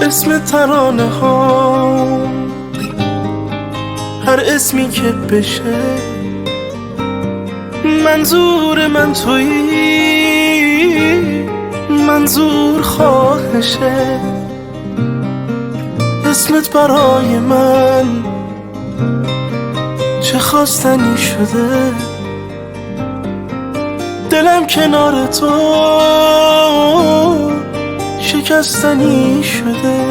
اسم ترانه ها، هر اسمی که بشه منظور من تویی، منظور خواهشه. اسمت برای من چه خواستنی شده، دلم کنار تو شکستنی شده.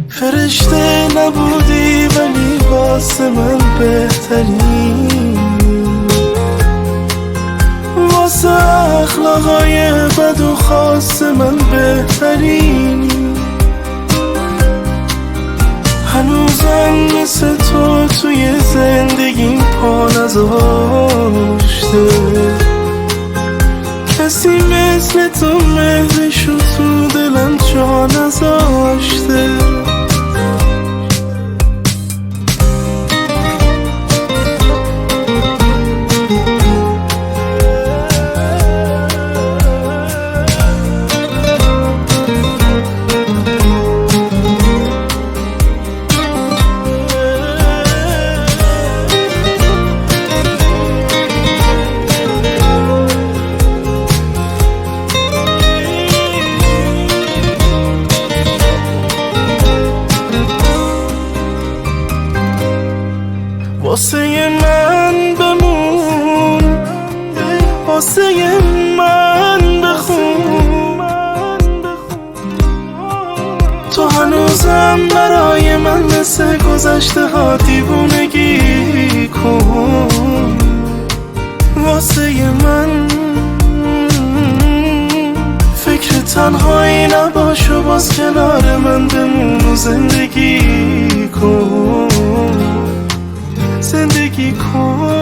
فرشته نبودی ولی واسه من بهتری، واسه اخلاقای بد و خاص من بهترین. هنوزم مثل تو توی زندگیم پا نذاشته، کسی مثل تو مهرشو تو دلم جا نذاشته. واسه من بمون، واسه من بخون، تو هنوزم برای من مثل گذشته ها دیوونگی کن. واسه من فکر تنهایی نباش و باز کنار من بمون و زندگی کن، زندگی کن.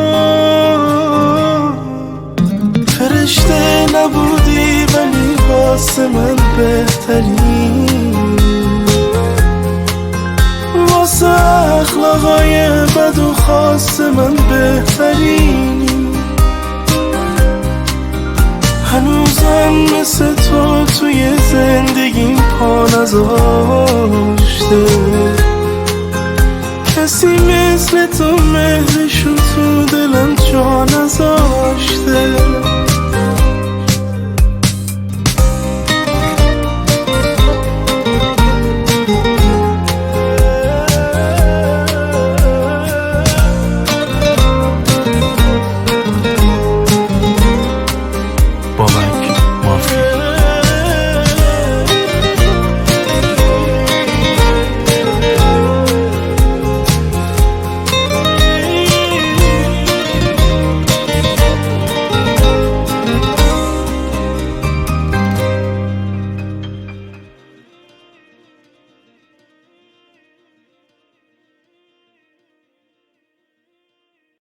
فرشته نبودی ولی واسه من بهتری، واسه اخلاقای بد و خاص من بهترین. هنوزم مثل تو توی زندگیم پا نذاشته، کسی مثل تو مهرشو تو دلم جا نذاشته.